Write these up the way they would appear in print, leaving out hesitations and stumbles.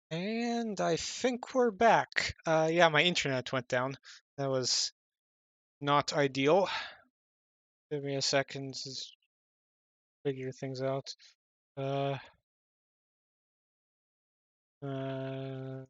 And I think we're back. Yeah, my internet went down. That was not ideal. Give me a second to figure things out. Uh, uh,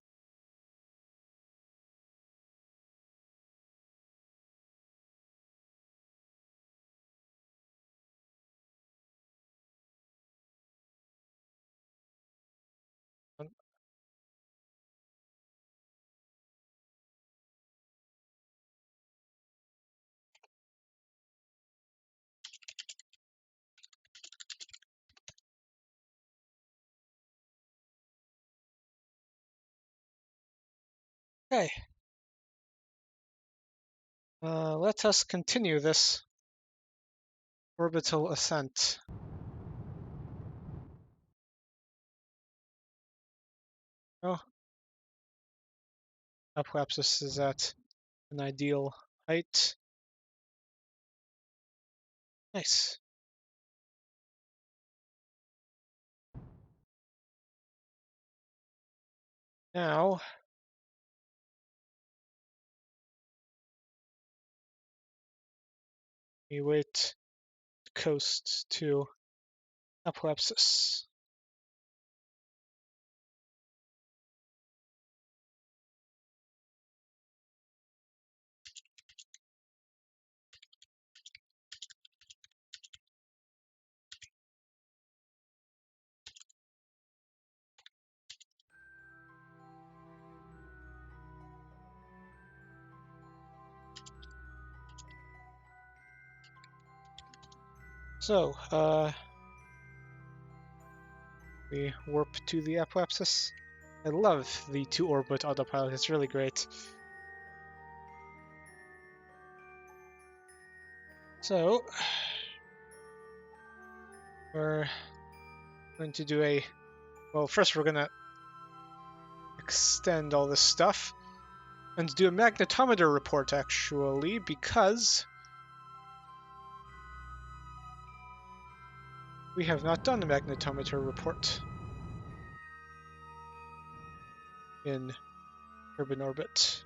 okay. Let us continue this orbital ascent. Oh, apoapsis is at an ideal height. Nice. Now, we wait coast to apoapsis. So, we warp to the apoapsis. I love the 2-orbit autopilot, it's really great. So, we're going to do a... Well, first we're going to extend all this stuff and do a magnetometer report, actually, because we have not done a magnetometer report in urban orbit.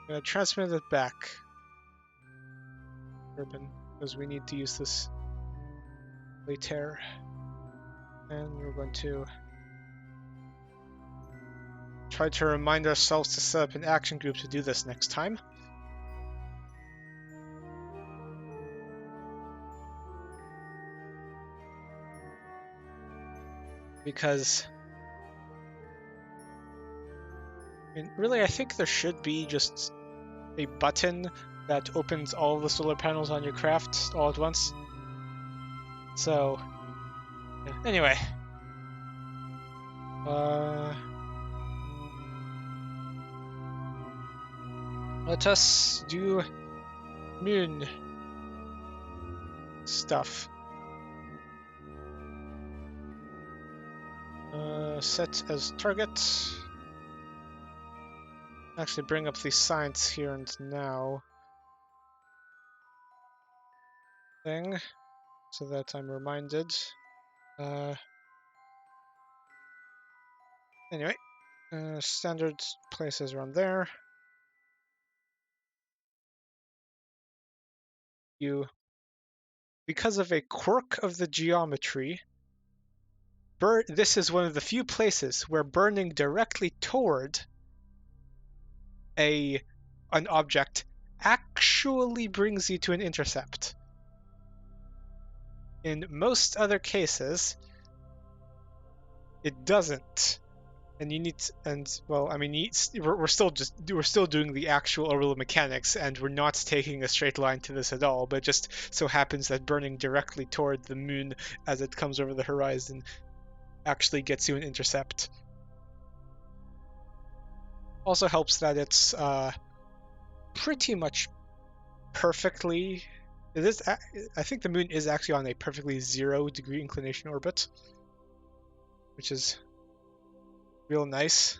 I'm going to transmit it back, urban, because we need to use this later. And we're going to try to remind ourselves to set up an action group to do this next time. Because, I mean, really, I think there should be just a button that opens all the solar panels on your craft all at once. So, yeah. Anyway. Let us do Mun stuff. Set as target. Actually bring up the science here and now thing so that I'm reminded. Anyway, standard places around there. Because of a quirk of the geometry, this is one of the few places where burning directly toward an object actually brings you to an intercept. In most other cases, it doesn't, and you need to, and well, I mean, we're still doing the actual orbital mechanics, and we're not taking a straight line to this at all. But it just so happens that burning directly toward the moon as it comes over the horizon actually gets you an intercept. Also helps that it's pretty much perfectly. It is. I think the moon is actually on a perfectly 0-degree inclination orbit, which is real nice.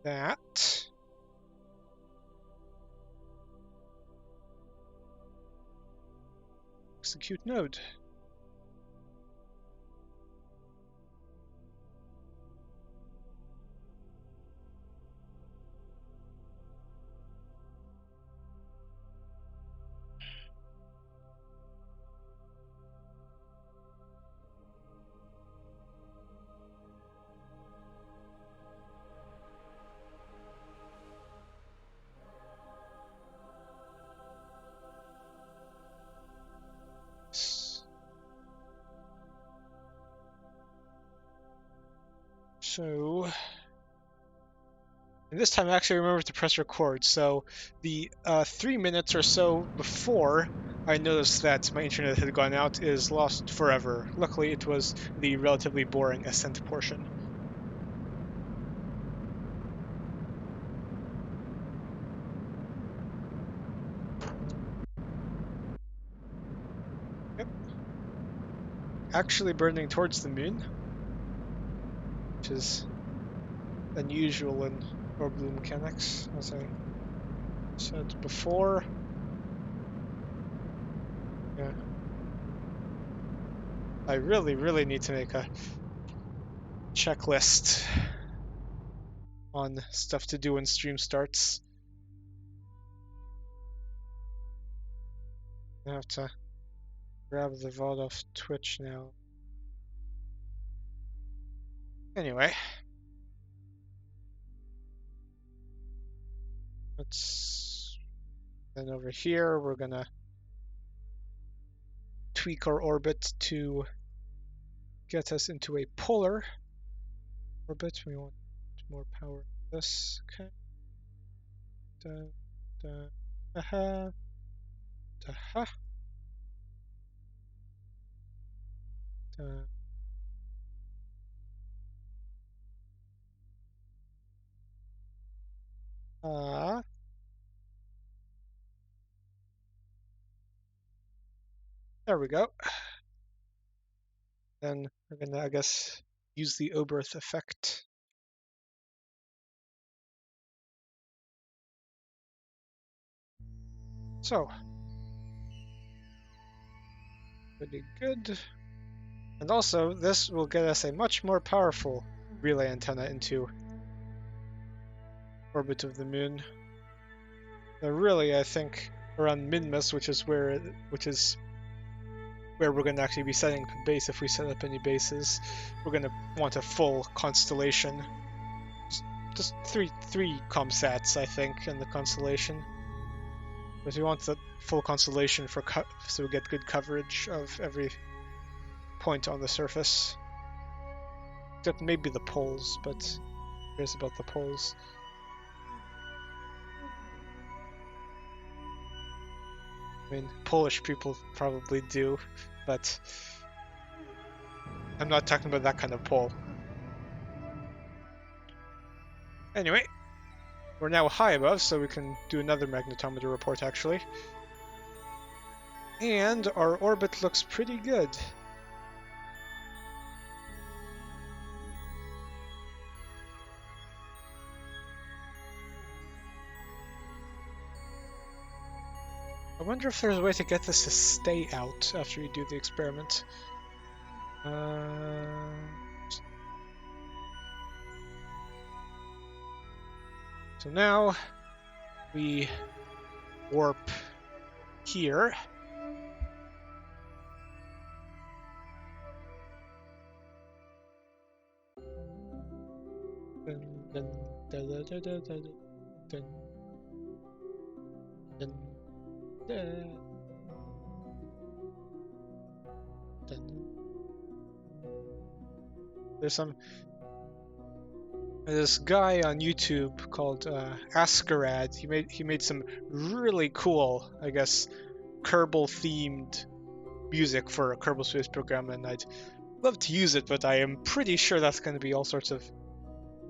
That. execute node. So, and this time I actually remembered to press record. So the 3 minutes or so before I noticed that my internet had gone out is lost forever. Luckily, it was the relatively boring ascent portion. Yep. Actually burning towards the moon, which is unusual in orbital mechanics, as I said before. Yeah. I really need to make a checklist on stuff to do when stream starts. I have to grab the VOD off Twitch now. Anyway. Then over here, we're gonna tweak our orbit to get us into a polar orbit. We want more power in this. Okay. Aha. Aha. Ah. There we go. Then we're gonna, I guess, use the Oberth effect. So, pretty good. And also, this will get us a much more powerful relay antenna into orbit of the moon. Now, really, I think around Minmus, which is where we're going to actually be setting up a base. If we set up any bases, we're going to want a full constellation. Just three ComSats, I think, in the constellation. But we want the full constellation so we get good coverage of every point on the surface. Except maybe the poles, but here's about the poles. I mean, Polish people probably do, but I'm not talking about that kind of pole. Anyway, we're now high above, so we can do another magnetometer report, actually. And our orbit looks pretty good. I wonder if there's a way to get this to stay out after you do the experiment. So now we warp here. There's this guy on YouTube called Askarad. He made some really cool, I guess, Kerbal themed music for a Kerbal Space Program, and I'd love to use it, but I am pretty sure that's going to be all sorts of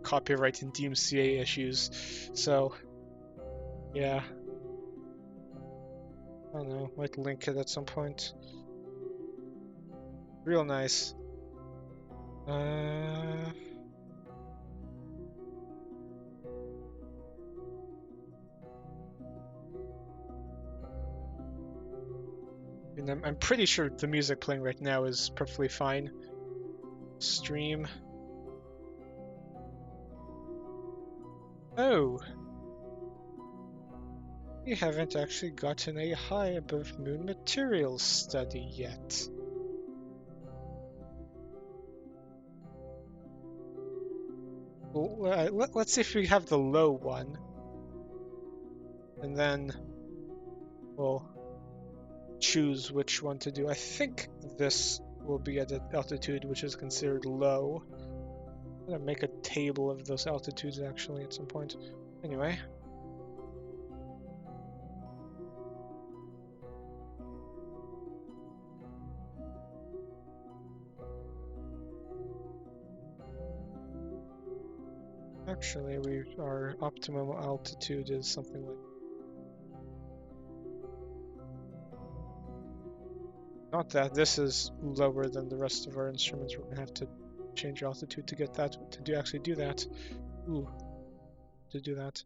copyright and DMCA issues. So, yeah. I don't know, might link it at some point. Real nice. And I'm pretty sure the music playing right now is perfectly fine. Stream. Oh! We haven't actually gotten a high above moon materials study yet. Well, let's see if we have the low one. And then we'll choose which one to do. I think this will be at an altitude which is considered low. I'm gonna make a table of those altitudes actually at some point. Anyway. Actually, our optimum altitude is something like... Not that this is lower than the rest of our instruments. We're gonna have to change altitude to get that to actually do that. Ooh, to do that.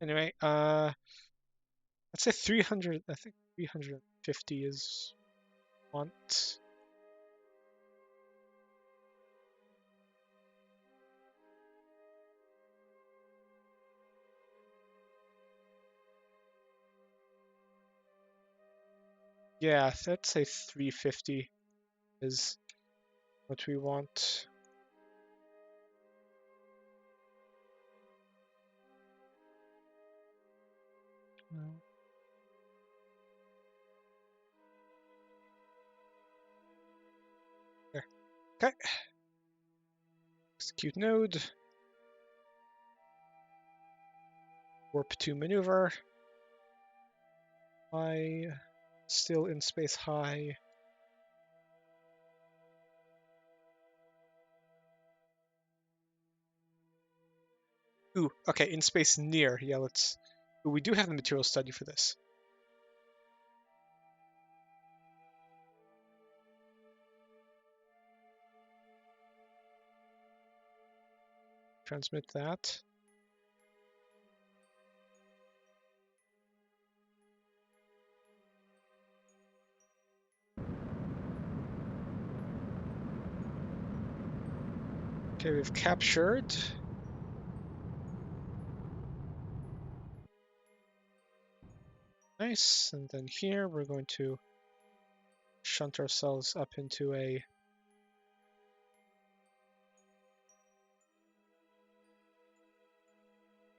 Anyway, let's say 300. I think 350 is want. Yeah, let's say 350 is what we want. There. Okay. Execute node. Warp to maneuver. High. Still in space high. Ooh, okay, in space near. Yeah, let's... Ooh, we do have the material study for this. Transmit that. Okay, we've captured. Nice, and then here we're going to shunt ourselves up into a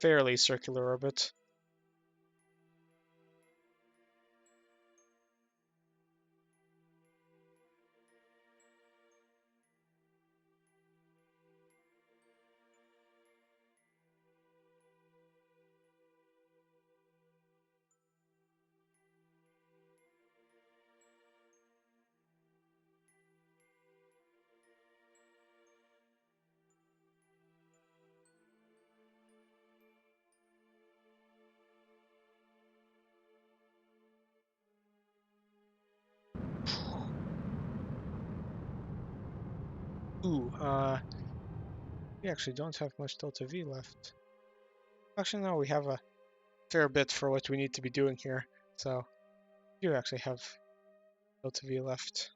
fairly circular orbit. Ooh, we actually don't have much delta V left. Actually, no, we have a fair bit for what we need to be doing here. So, you actually have delta V left.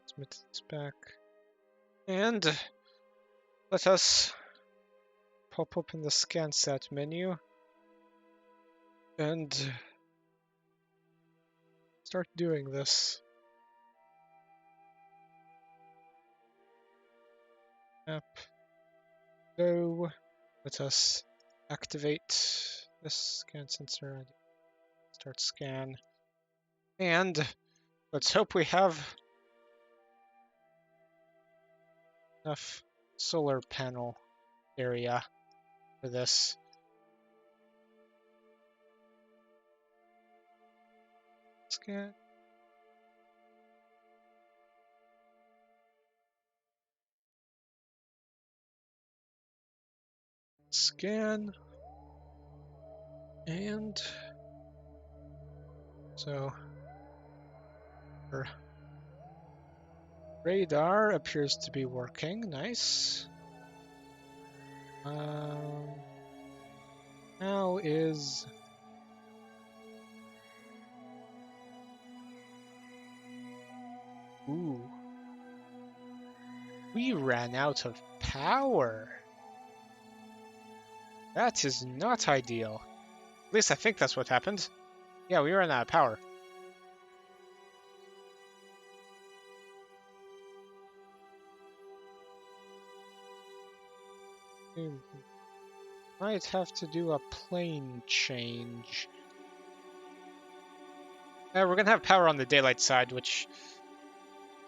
Submit this back. And let us pop open the SCANSat menu and start doing this. App. Go. Let us activate this scan sensor. Start scan. And let's hope we have enough solar panel area for this. Scan. Scan. And so our radar appears to be working. Nice. How is... Ooh. We ran out of power. That is not ideal. At least I think that's what happened. Yeah, we ran out of power. We might have to do a plane change. We're gonna have power on the daylight side, which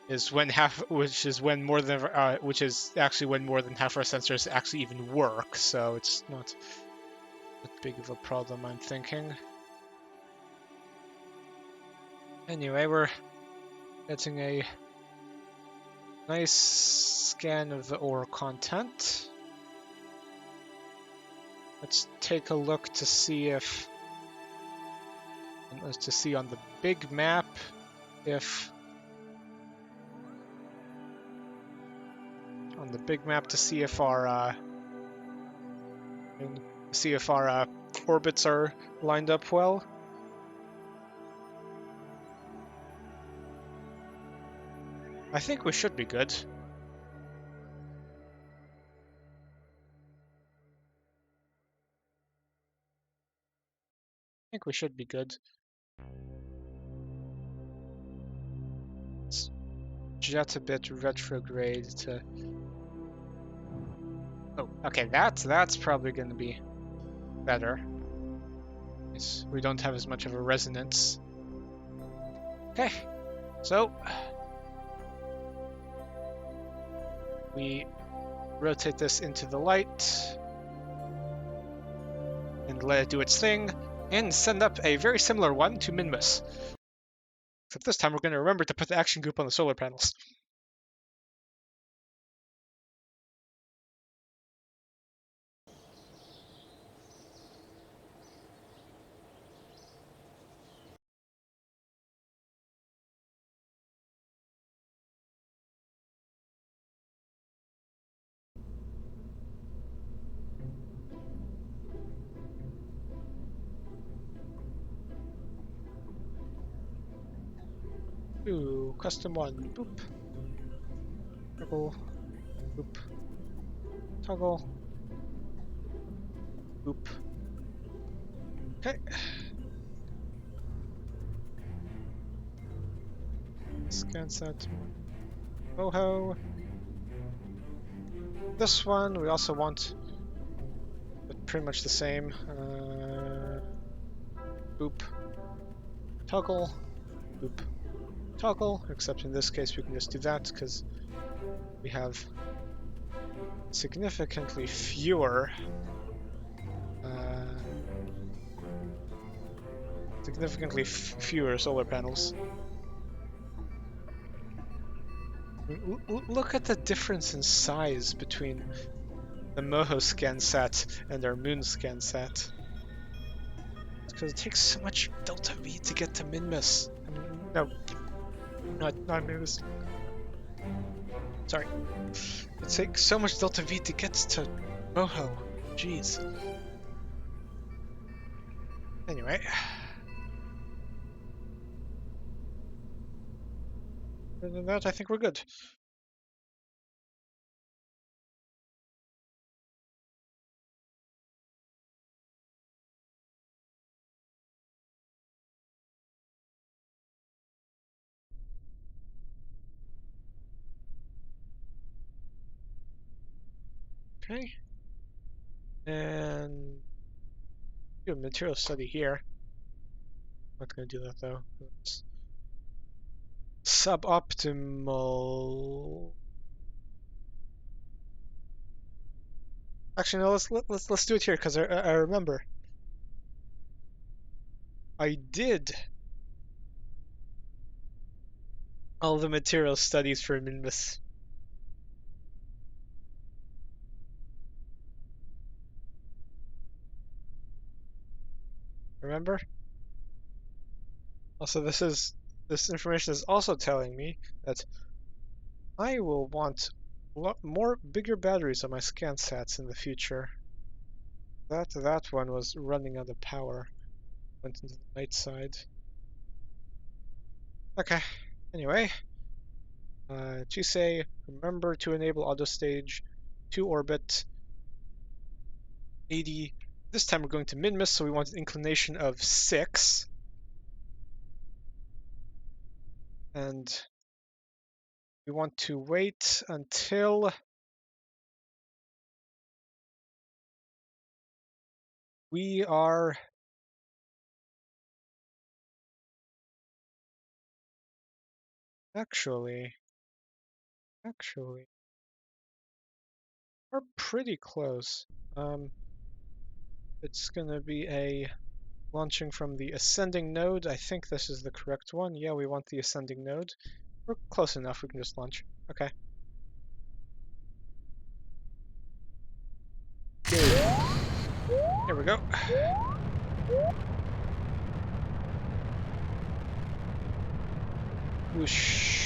is when which is actually when more than half our sensors actually even work. So it's not that big of a problem, I'm thinking. Anyway, we're getting a nice scan of the ore content. Let's take a look to see if, on the big map, if our orbits are lined up well. I think we should be good. Let's jet a bit retrograde to... Oh, okay, that's probably going to be better. We don't have as much of a resonance. Okay, so we rotate this into the light and let it do its thing, and send up a very similar one to Minmus. Except this time we're going to remember to put the action group on the solar panels. Ooh, custom one. Boop. Toggle. Boop. Toggle. Boop. Okay. SCANSat. Moho. This one we also want, but pretty much the same. Boop. Toggle. Boop. Toggle, except in this case we can just do that because we have significantly fewer solar panels. Look at the difference in size between the Moho SCANSat and our Mun SCANSat. It's because it takes so much delta V to get to Minmus. I mean, no, not Minmus. Sorry. It takes so much delta V to get to Moho. Jeez. Anyway. Other than that, I think we're good. Okay. And do a material study here. Not gonna do that though. It's suboptimal. Actually, no. Let's do it here because I remember. I did all the material studies for Minmus. Remember? Also, this information is also telling me that I will want bigger batteries on my SCANSats in the future. That one was running out of power. Went into the night side. Okay. Anyway, to say, remember to enable auto stage to orbit 80. This time we're going to Minmus, so we want an inclination of 6. And we want to wait until we are actually we're pretty close. It's gonna be a launching from the ascending node. I think this is the correct one. Yeah, we want the ascending node. We're close enough, we can just launch. Okay. Good. Here we go. Whoosh.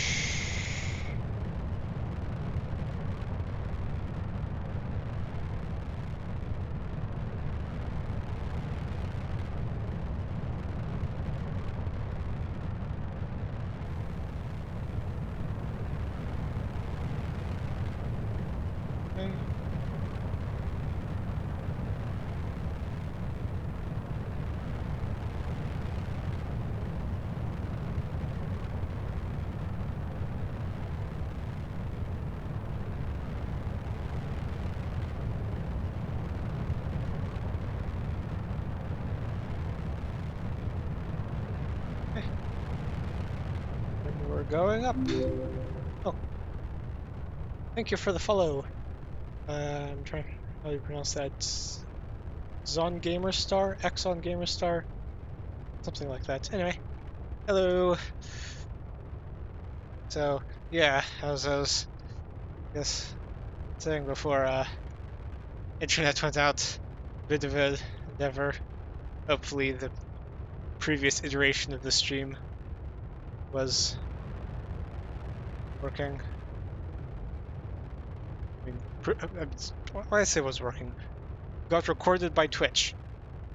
Okay. And we're going up. Oh, thank you for the follow. I'm trying. How do you pronounce that? Zon Gamer Star, Exxon Gamer Star, something like that. Anyway, hello. So yeah, as I was saying before, internet went out. Bit of a endeavor. Hopefully, the previous iteration of the stream was working. I mean, why I say was working? Got recorded by Twitch.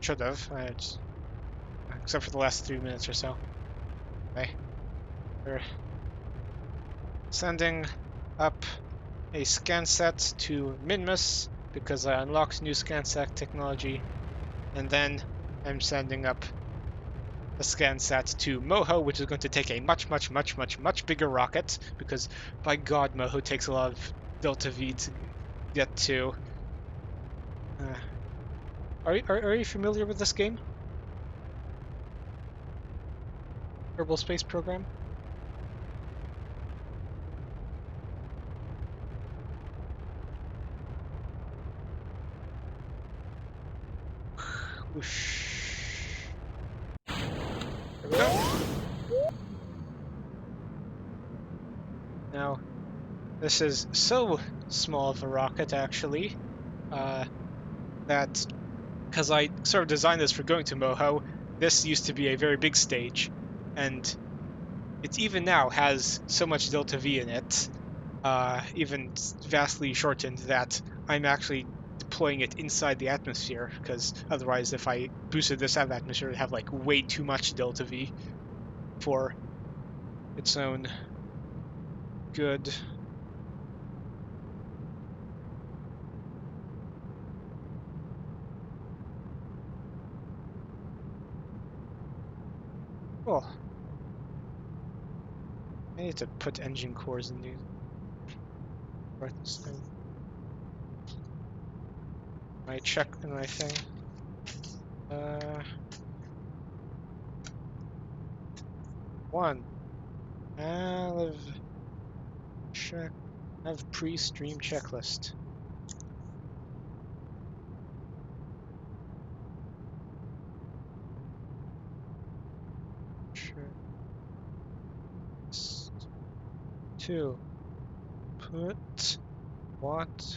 Should have, except for the last 3 minutes or so. Okay, we're sending up a SCANSat to Minmus because I unlocked new SCANSat technology, and then I'm sending up a SCANSat to Moho, which is going to take a much bigger rocket because, by God, Moho takes a lot of delta V to get to. Are you familiar with this game? Kerbal Space Program? Whoosh. There we go. Now, this is so small of a rocket, actually, that because I sort of designed this for going to Moho, this used to be a very big stage, and it even now has so much delta V in it, even vastly shortened, that I'm actually deploying it inside the atmosphere, because otherwise if I boosted this out of the atmosphere, it would have like way too much delta V for its own good. Cool. I need to put engine cores in these. Write this thing. I check in my thing. One. Have check. Have pre-stream checklist. Two. Put water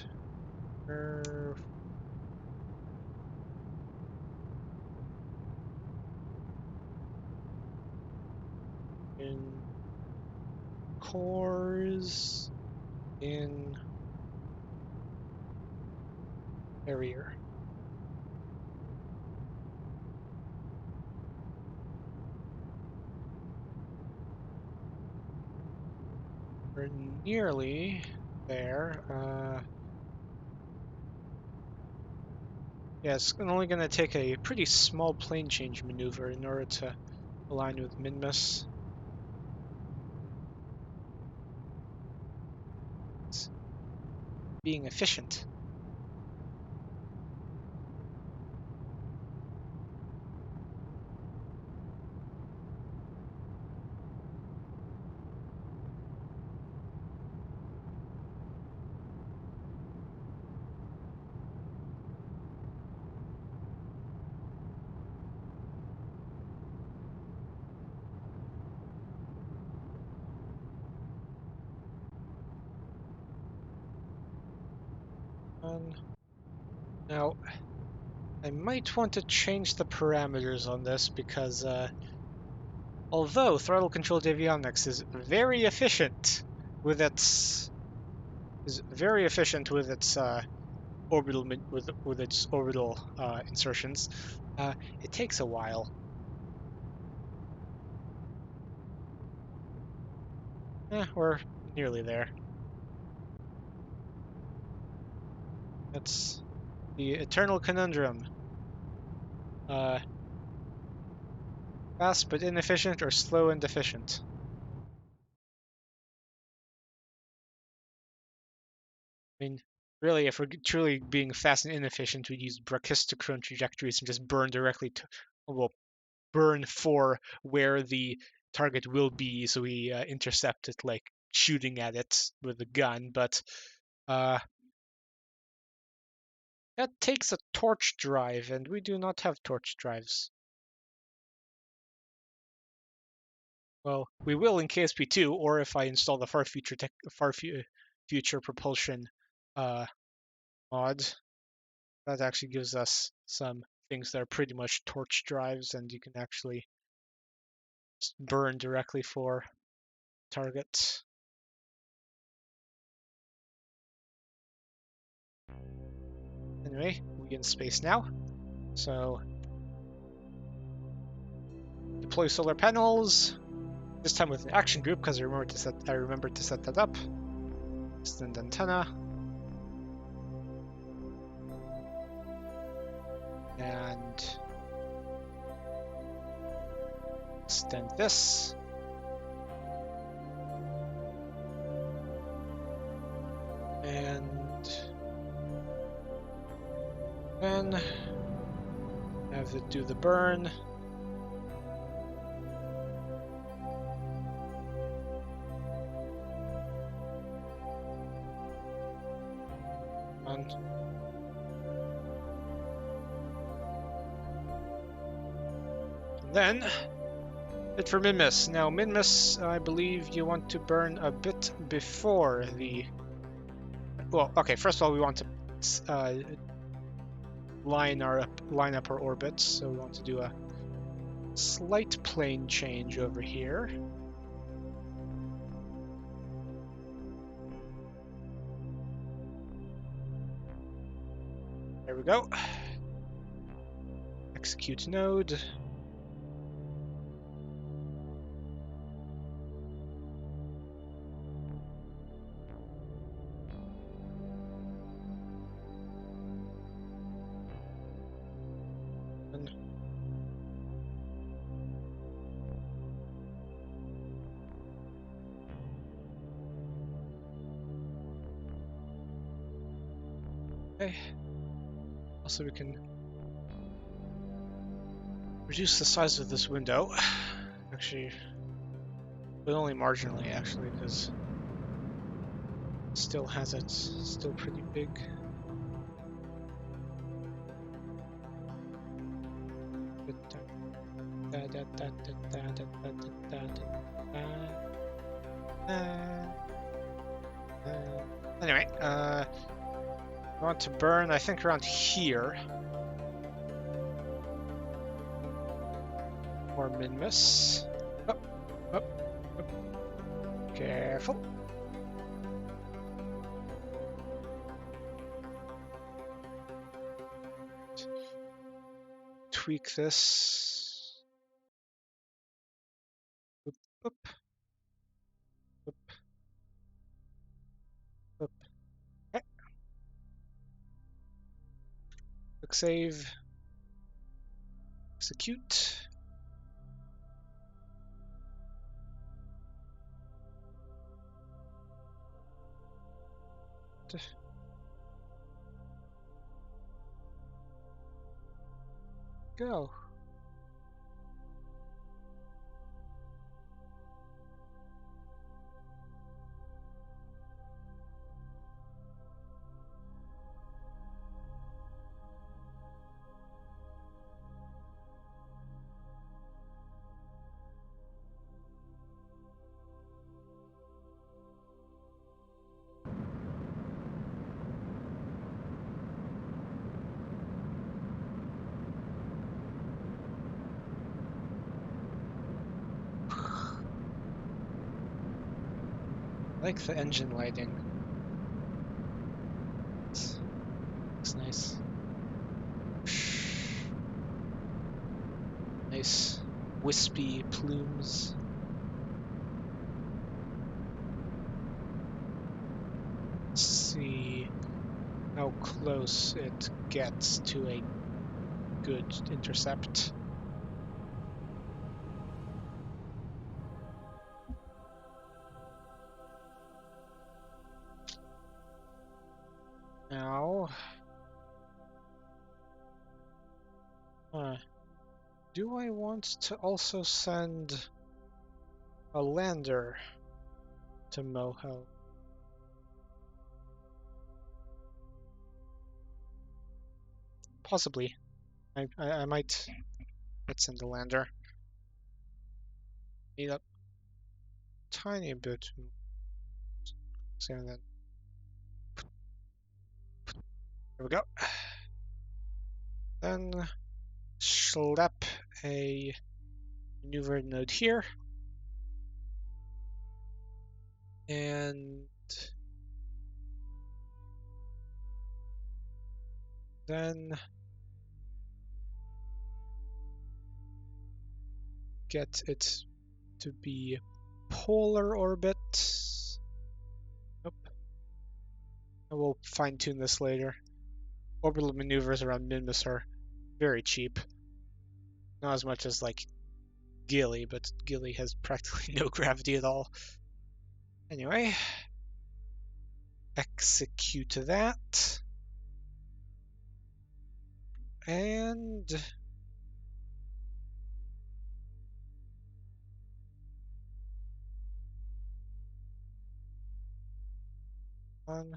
in cores in carrier. We're nearly there. Yeah, it's only going to take a pretty small plane change maneuver in order to align with Minmus. It's being efficient. Now, I might want to change the parameters on this because although throttle controlled avionics is very efficient with its orbital with its orbital insertions, it takes a while. We're nearly there. That's the eternal conundrum. Fast but inefficient, or slow and efficient. I mean, really, if we're truly being fast and inefficient, we'd use brachistochrone trajectories and just burn directly to, well, burn for where the target will be, so we intercept it like shooting at it with a gun. But that takes a torch drive, and we do not have torch drives. Well, we will in KSP2, or if I install the far future propulsion mod. That actually gives us some things that are pretty much torch drives, and you can actually just burn directly for targets. Anyway, we in space now. So deploy solar panels. This time with an action group because I remembered to set that up. Extend antenna. And extend this. And then have it do the burn. Then, it for Minmus. Now, Minmus, I believe you want to burn a bit before the... Well, okay, first of all, we want to line up our orbits, so we want to do a slight plane change over here. There we go. Execute node. Okay. Also, we can reduce the size of this window. Actually, but only marginally, actually, because it still has it still pretty big. Anyway, I want to burn, I think, around here. More Minmus. Up, up, up. Careful. Tweak this. Oop, oop, oop. Quick save. Execute. Go. I like the engine lighting. Looks nice. Nice wispy plumes. Let's see how close it gets to a good intercept. Now, do I want to also send a lander to Moho? Possibly. I might. Let's send a lander. Need a tiny bit. So then, there we go. Then schlep a maneuver node here, and then get it to be polar orbit. Nope. I will fine tune this later. Orbital maneuvers around Minmus are very cheap. Not as much as like Gilly, but Gilly has practically no gravity at all. Anyway, execute that. And on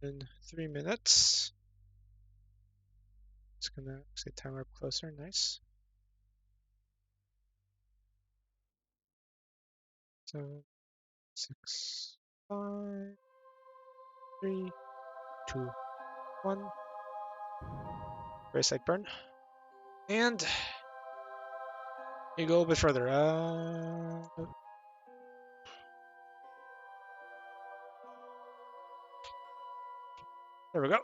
in 3 minutes. It's gonna say timer up closer, nice. So 6, 5, 3, 2, 1. Very sight burn. And you go a bit further. There we go.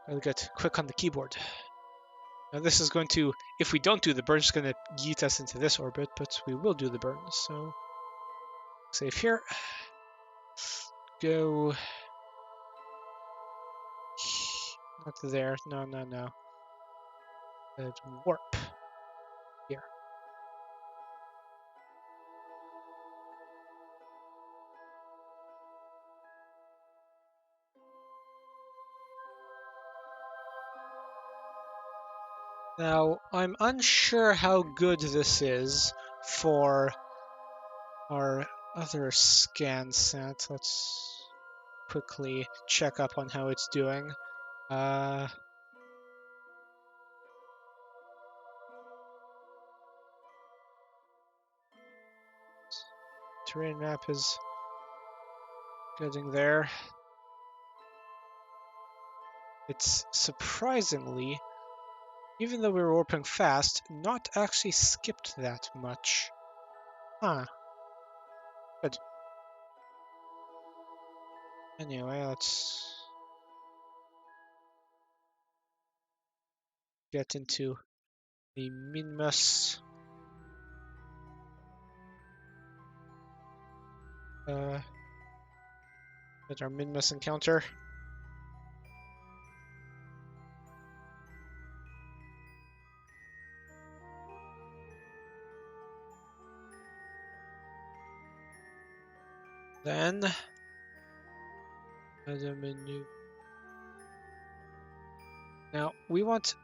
I'll get quick on the keyboard. Now this is going to, if we don't do the burn, it's going to yeet us into this orbit, but we will do the burn. So save here. Go. Not there. No, no, no. Warp. Here. Now, I'm unsure how good this is for our other SCANSat. Let's quickly check up on how it's doing. Terrain map is getting there. It's surprisingly, even though we were warping fast, not actually skipped that much. Huh. Good. Anyway, let's get into the Minmus. At our Minmus encounter. Then other menu. Now we want.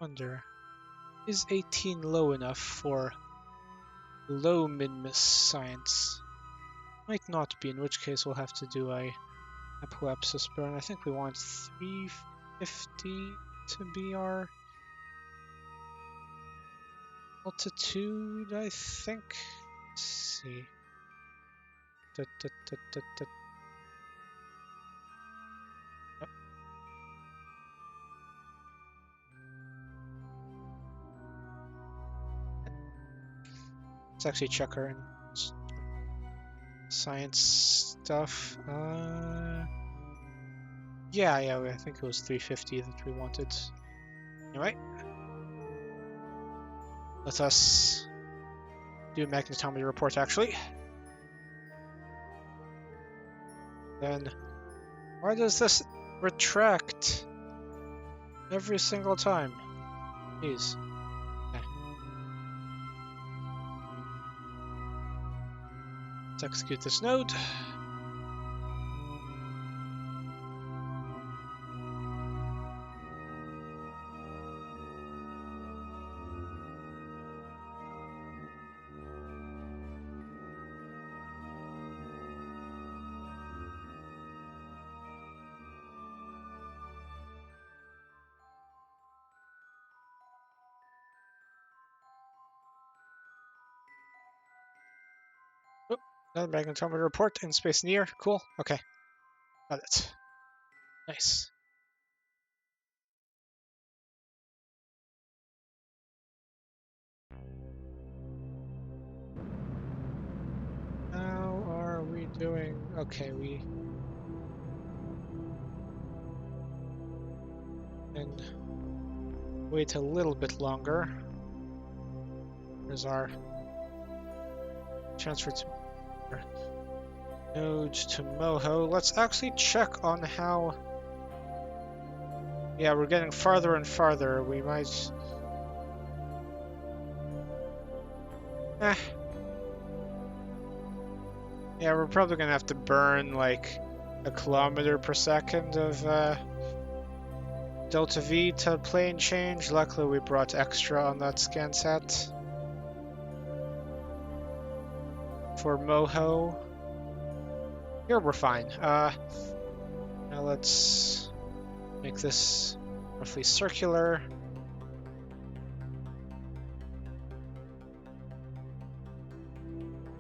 Wonder, is 18 low enough for low Minmus science? Might not be. In which case we'll have to do a apoapsis burn. I think we want 350 to be our altitude. I think. Let's see. Da, da, da, da, da. Let's actually check our science stuff. Yeah, I think it was 350 that we wanted. Anyway, let us do a magnetometry report actually. Then, why does this retract every single time? Please. Let's execute this node. Oh, another magnetometer report in space near. Cool. Okay. Got it. Nice. How are we doing? Okay, we can wait a little bit longer. There's our transfer to node to Moho. Let's actually check on how. Yeah, we're getting farther and farther. We might. Yeah, we're probably gonna have to burn like a kilometer per second of delta V to plane change. Luckily, we brought extra on that SCANSat for Moho. Here we're fine. Now let's make this roughly circular.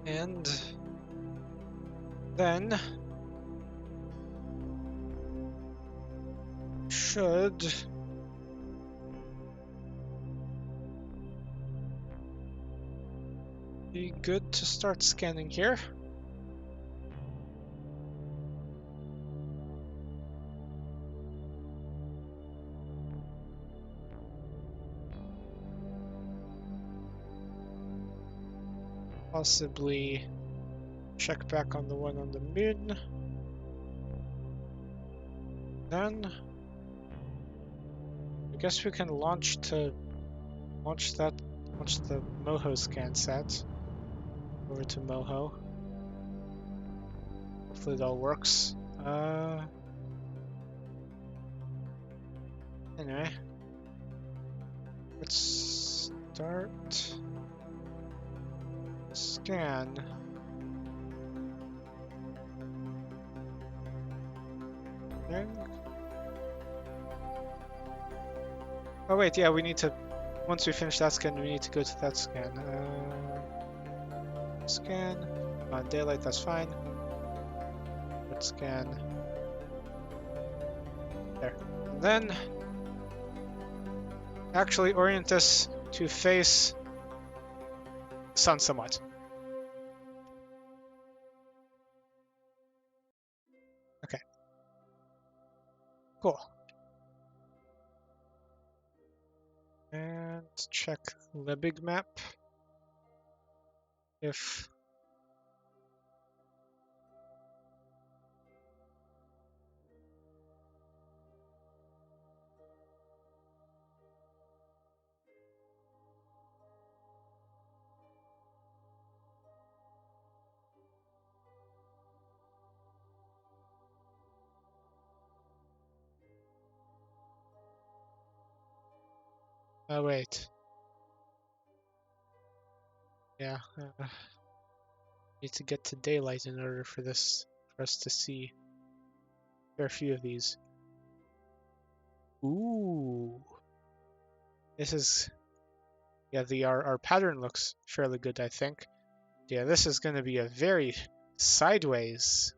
And then should be good to start scanning here. Possibly check back on the one on the moon. Then I guess we can launch the Moho SCANSat over to Moho. Hopefully it all works. Anyway, let's start scan. Then. Oh wait, yeah, we need to. Once we finish that scan, we need to go to that scan. Scan on daylight. That's fine. Let's scan there. And then actually orient this to face the sun somewhat. Okay. Cool. And check the big map. If Oh, wait. Yeah. Need to get to daylight in order for us to see. There are a few of these. Ooh. This is... Yeah, our pattern looks fairly good, I think. Yeah, this is going to be a very sideways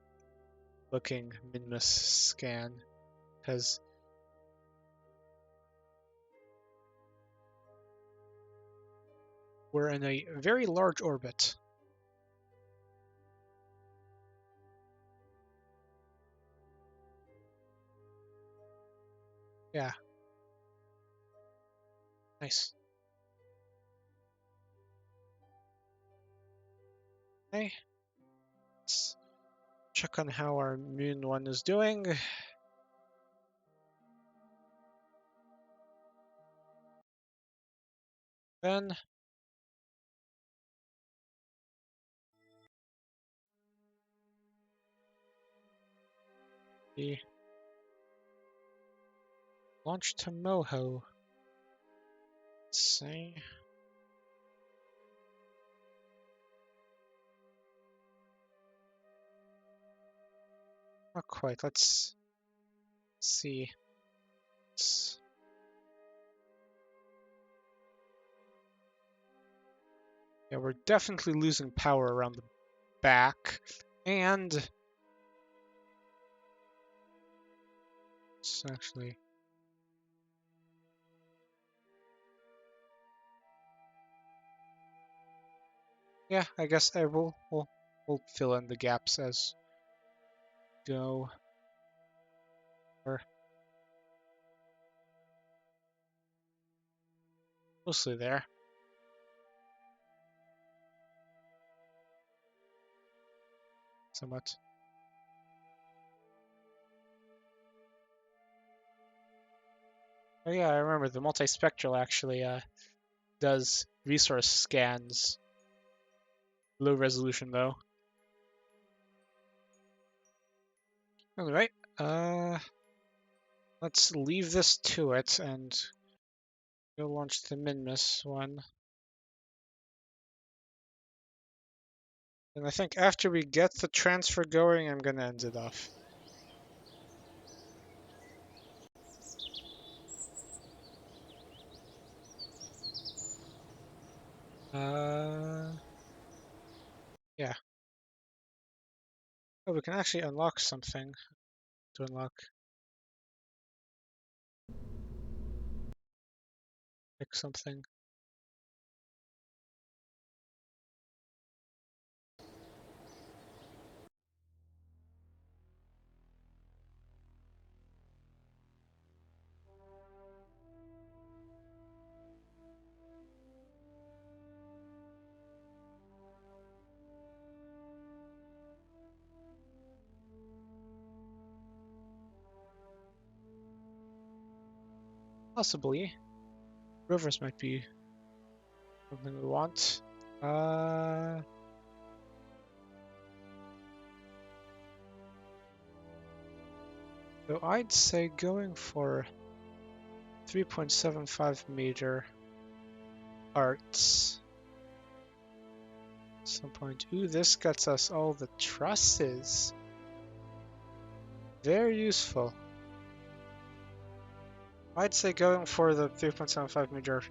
looking Minmus scan, because we're in a very large orbit. Yeah. Nice. Okay. Let's check on how our Moon one is doing. Then we launch to Moho. Let's see. Not quite. Let's see. Yeah, we're definitely losing power around the back, and it's actually... Yeah, I guess we'll fill in the gaps as go. Or mostly there. Somewhat. Oh yeah, I remember the multispectral actually does resource scans. Low resolution though. Alright, let's leave this to it and go launch the Minmus one. And I think after we get the transfer going, I'm gonna end it off. Yeah. Oh, we can actually unlock something to unlock. Pick something. Possibly. Rivers might be something we want. So I'd say going for 3.75 meter arts. At some point. Ooh, this gets us all the trusses. Very useful. I'd say going for the 3.75 meter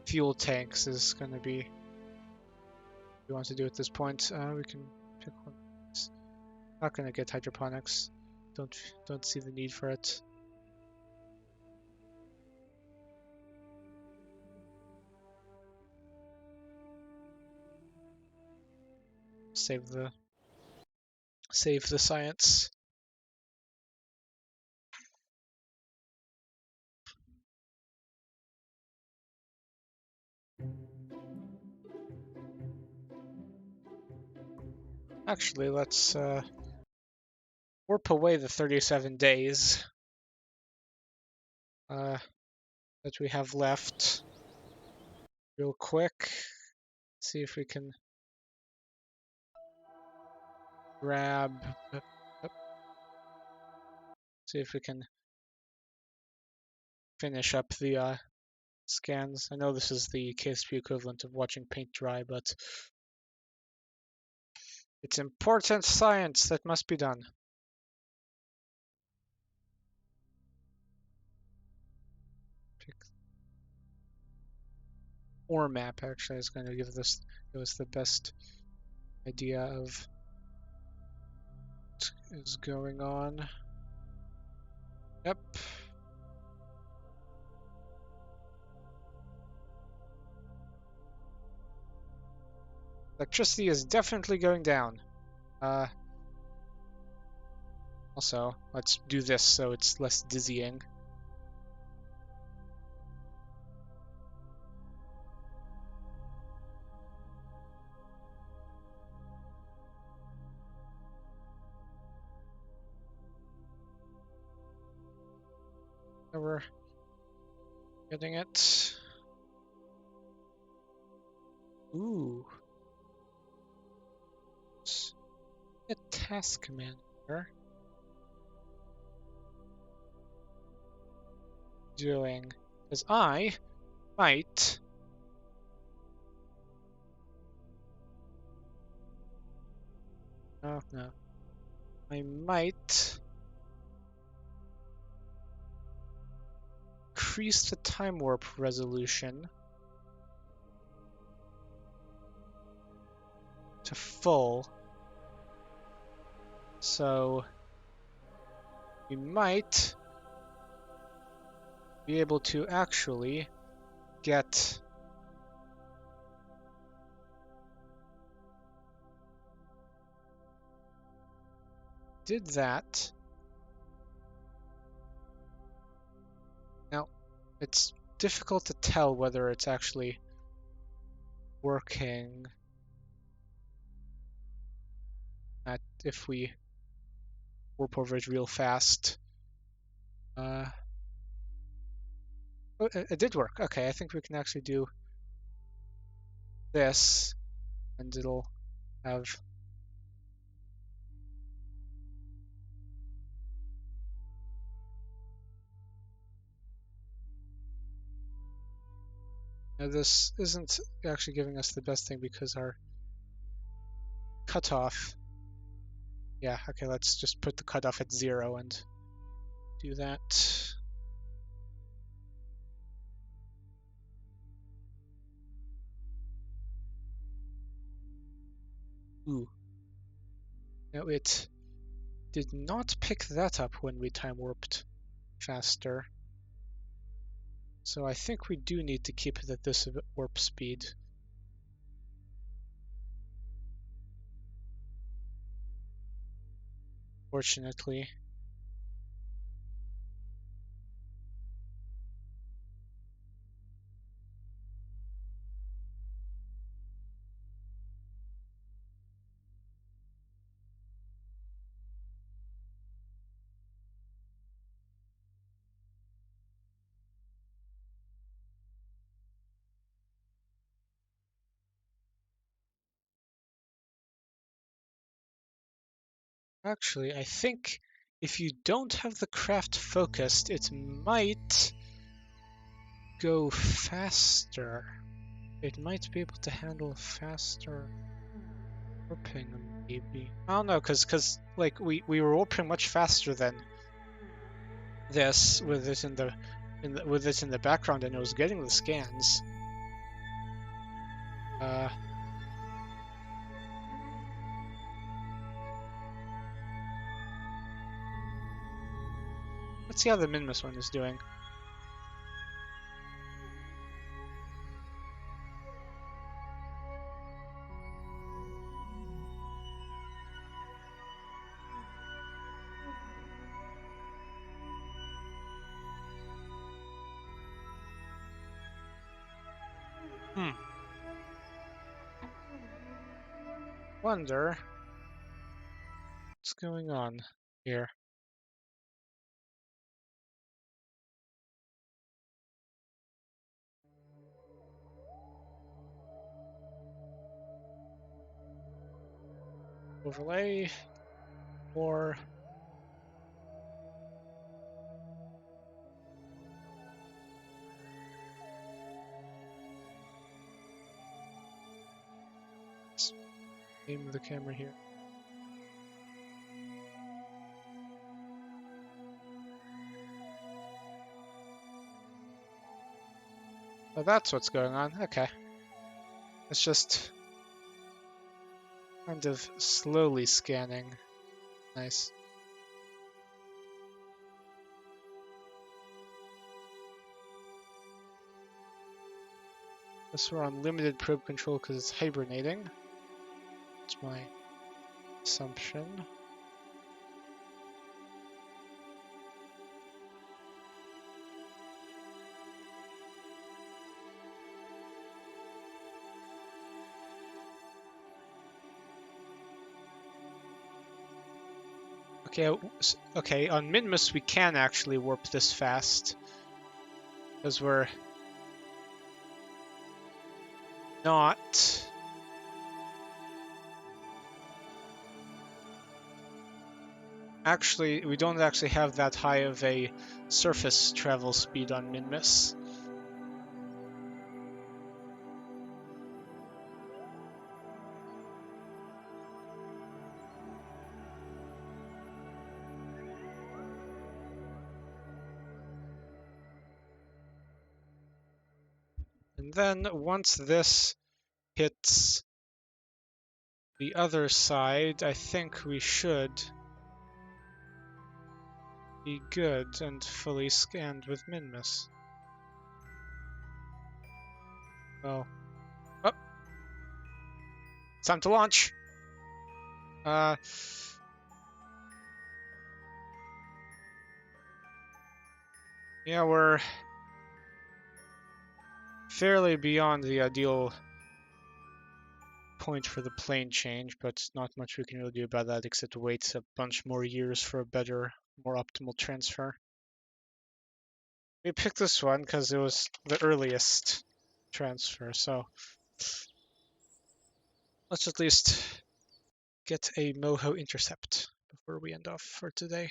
fuel tanks is going to be what we want to do at this point. We can pick one. Not going to get hydroponics. Don't see the need for it. Save the science. Actually, let's warp away the 37 days that we have left real quick. See if we can grab. See if we can finish up the scans. I know this is the KSP equivalent of watching paint dry, but it's important science that must be done. Pick or map actually is going to give us the best idea of what is going on. Yep. Electricity is definitely going down. Also, let's do this so it's less dizzying. We're getting it. Ooh. A task manager. Doing. Because I might. Oh, no. I might increase the time warp resolution to full. So we might be able to actually get did that. Now, it's difficult to tell whether it's actually working if we warp over it real fast. Oh, it did work. Okay, I think we can actually do this, and it'll have now this isn't actually giving us the best thing because our cutoff. Yeah, okay, let's just put the cutoff at 0 and do that. Ooh. Now it did not pick that up when we time warped faster. So I think we do need to keep it at this warp speed. Fortunately. Actually, I think if you don't have the craft focused, it might go faster. It might be able to handle faster warping, maybe. I don't know, cause like we were warping much faster than this with it in the background, and it was getting the scans. Let's see how the Minmus one is doing. Wonder what's going on here. Overlay or Aim the camera here. Oh, that's what's going on. Okay. It's just kind of slowly scanning. Nice. Guess we're on limited probe control because it's hibernating. That's my assumption. Okay, on Minmus we can actually warp this fast. Because we're not... Actually, we don't actually have that high of a surface travel speed on Minmus. And then once this hits the other side, I think we should be good and fully scanned with Minmus. Well, oh, it's time to launch. Yeah, we're fairly beyond the ideal point for the plane change, but not much we can really do about that except wait a bunch more years for a better, more optimal transfer. We picked this one because it was the earliest transfer, so let's at least get a Moho intercept before we end off for today.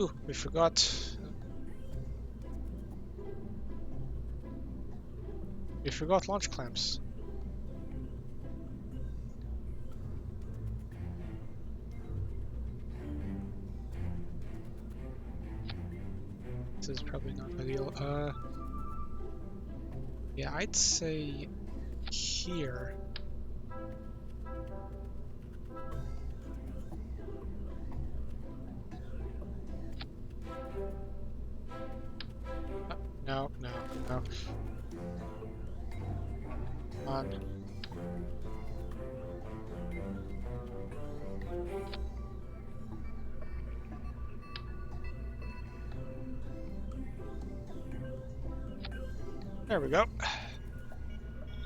Ooh, we forgot. We forgot launch clamps. This is probably not ideal. Yeah, I'd say here. No. Come on. There we go.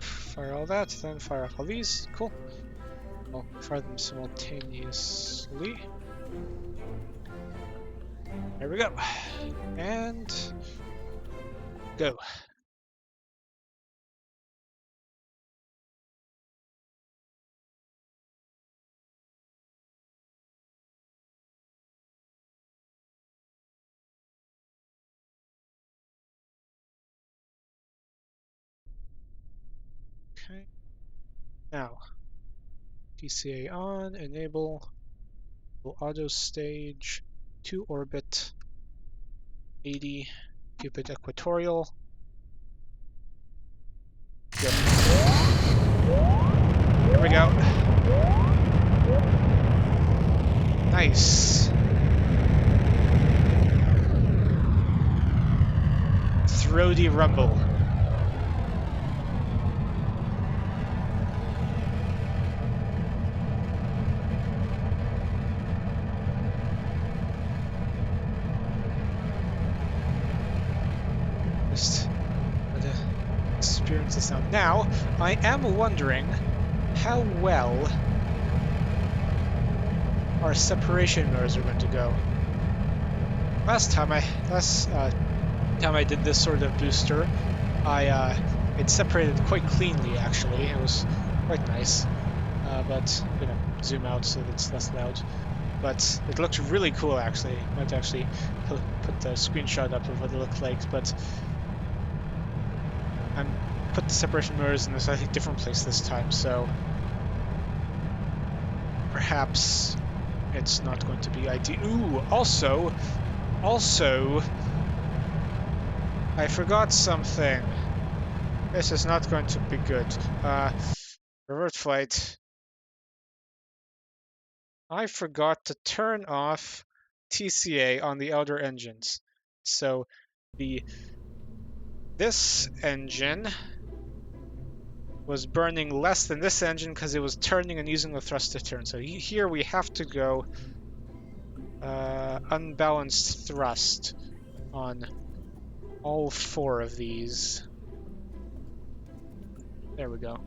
Fire all that, then fire off all these. Cool. I'll fire them simultaneously. There we go. And go. Okay. Now, PCA on, enable, auto stage, to orbit, 80, keep it equatorial. Go. Here we go. Nice. Throaty rumble. Just gotta experience this now. I am wondering how well our separation mirrors are going to go. Last time I did this sort of booster, it separated quite cleanly. Actually, it was quite nice. but I'm gonna zoom out so that it's less loud. But it looks really cool, actually. Might actually put the screenshot up of what it looked like, but I'm put the separation motors in a slightly different place this time, so perhaps it's not going to be ideal. Ooh, also, I forgot something. This is not going to be good. Revert flight. I forgot to turn off TCA on the outer engines. So this engine was burning less than this engine because it was turning and using the thrust to turn. So here we have to go unbalanced thrust on all 4 of these. There we go.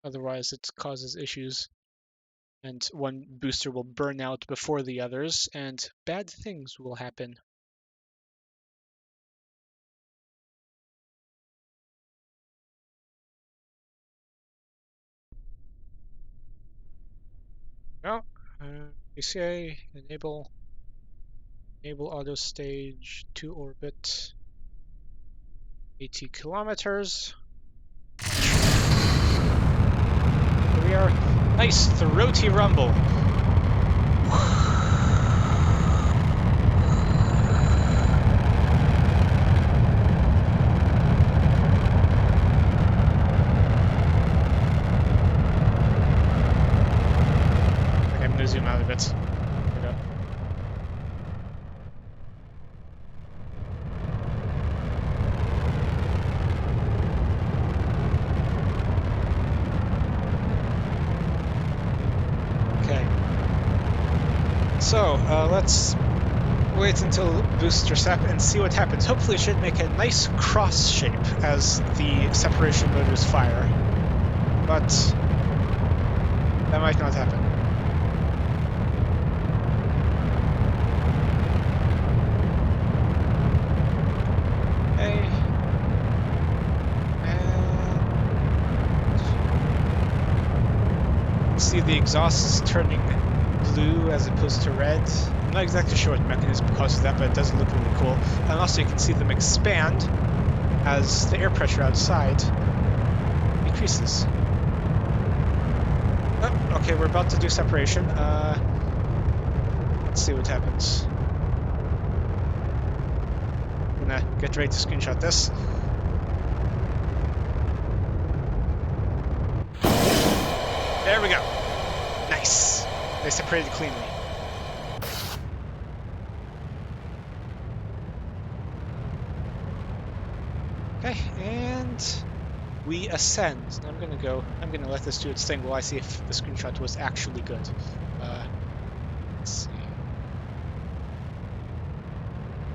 Otherwise it causes issues, and one booster will burn out before the others, and bad things will happen. Well, ACA, enable auto stage to orbit 80 kilometers. Here we are. Nice throaty rumble. Okay, I'm gonna zoom out a bit. There we go. Okay. So let's wait until booster step and see what happens. Hopefully it should make a nice cross shape as the separation motors fire, but that might not happen. Okay. And see the exhausts turning blue as opposed to red. I'm not exactly sure what mechanism causes that, but it does look really cool. And also you can see them expand as the air pressure outside increases. Oh, okay, we're about to do separation. Let's see what happens. I'm gonna get ready to screenshot this. There we go. Nice. They separated cleanly. Okay, and we ascend. I'm gonna let this do its thing while I see if the screenshot was actually good. Let's see.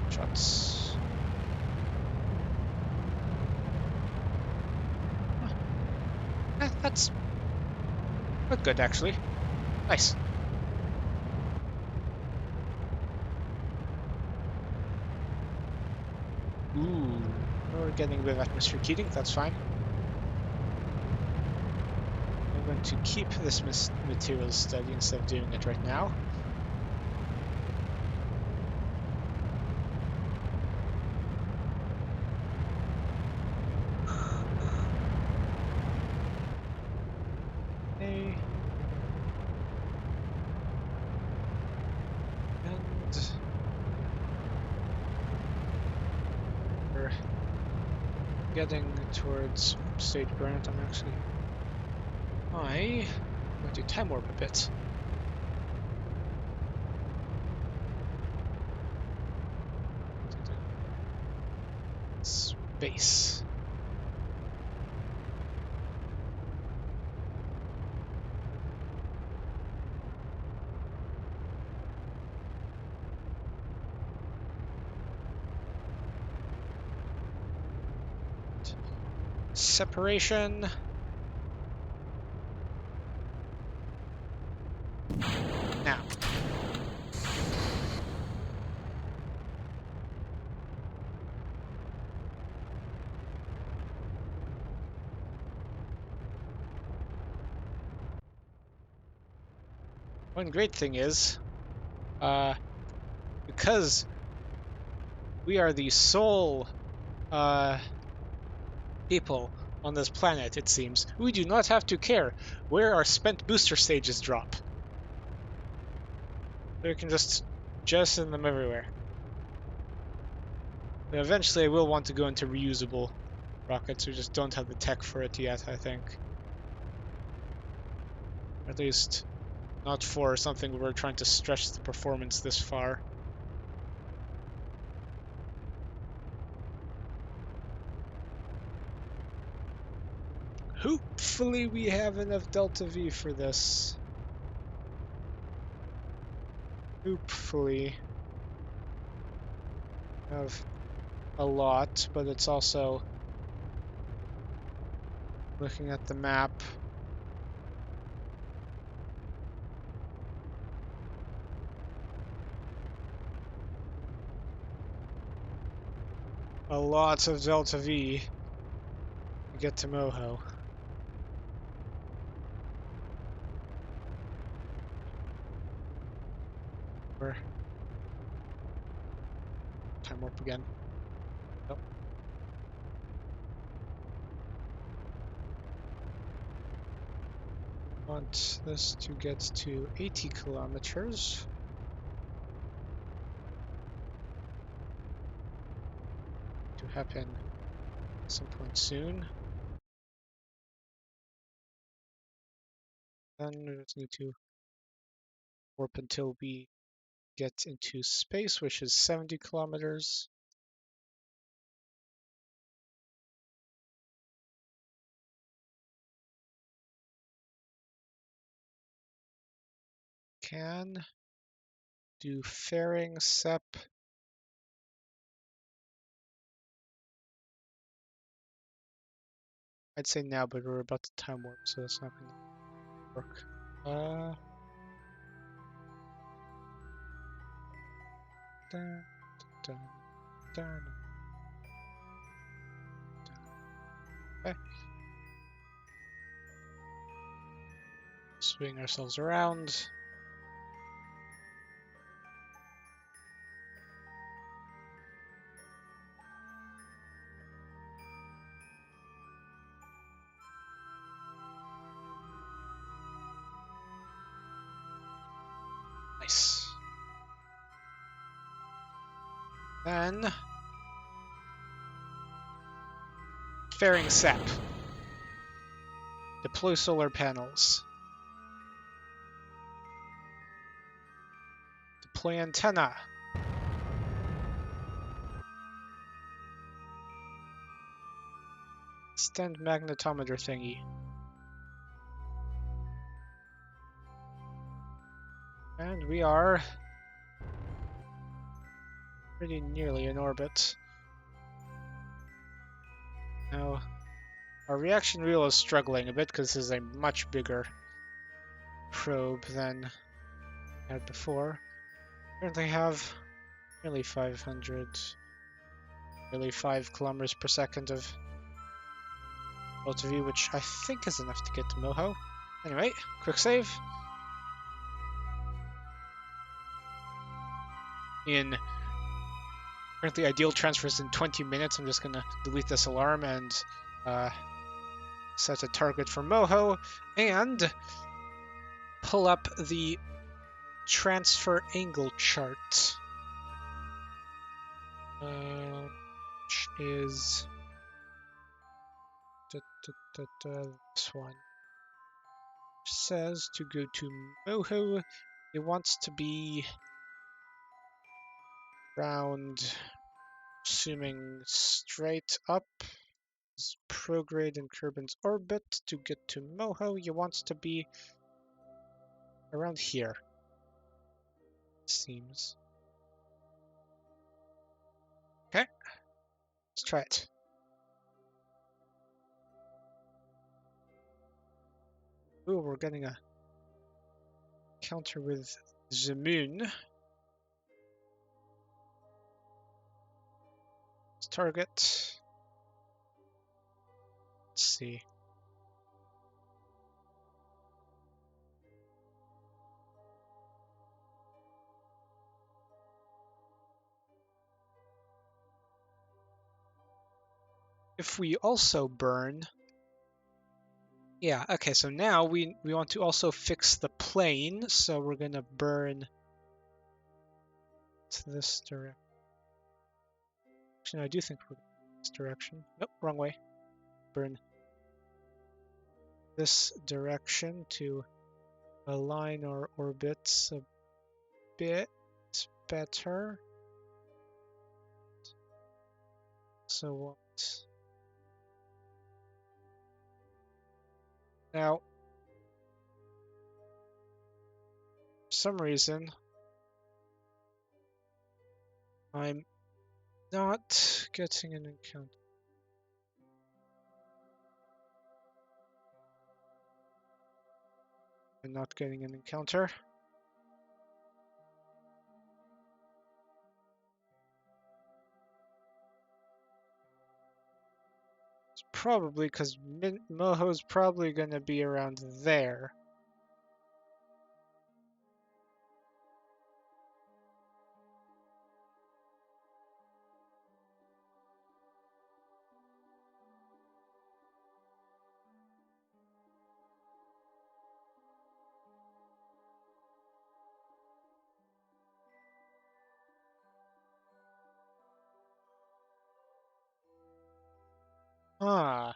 Shots. That's good, actually. Nice. Ooh, we're getting a bit of atmospheric heating. That's fine. I'm going to keep this material steady instead of doing it right now. Okay. And we're getting towards stage burnout. I'm going to time warp a bit. Space. Separation. Now. One great thing is, because we are the sole people on this planet, it seems, we do not have to care where our spent booster stages drop. We can just jettison them everywhere. But eventually I will want to go into reusable rockets. We just don't have the tech for it yet, I think. At least not for something where we're trying to stretch the performance this far. Hopefully we have enough delta V for this. Hopefully. Have a lot, but it's also looking at the map. A lot of delta V to get to Moho. Or time warp again. Nope. Want this to get to 80 kilometers. To happen at some point soon. Then we just need to warp until we get into space, which is 70 kilometers. Can do fairing, SEP. I'd say now, but we're about to time warp, so that's not going to work. Dun, dun, dun, okay. Swing ourselves around. Nice. Then fairing SEP. Deploy solar panels. Deploy antenna. Extend magnetometer thingy. And we are pretty nearly in orbit. Now, our reaction wheel is struggling a bit because this is a much bigger probe than I had before. Currently have nearly 500, nearly 5 kilometers per second of delta V, which I think is enough to get to Moho. Anyway, quick save. Currently ideal transfers in 20 minutes. I'm just gonna delete this alarm and set a target for Moho and pull up the transfer angle chart, which is this one. It says to go to Moho, it wants to be around, assuming straight up, is prograde in Kerbin's orbit. To get to Moho, you want to be around here, it seems. Okay, let's try it. Ooh, we're getting a counter with the Mun. Let's target. Let's see. if we also burn, yeah, okay, so now we want to also fix the plane, so we're gonna burn to this direction. Actually, no, I do think we're going this direction. Nope, wrong way. Burn this direction to align our orbits a bit better. So what? Now, for some reason, I'm not getting an encounter. I'm not getting an encounter. It's probably because Moho's probably going to be around there. Ah.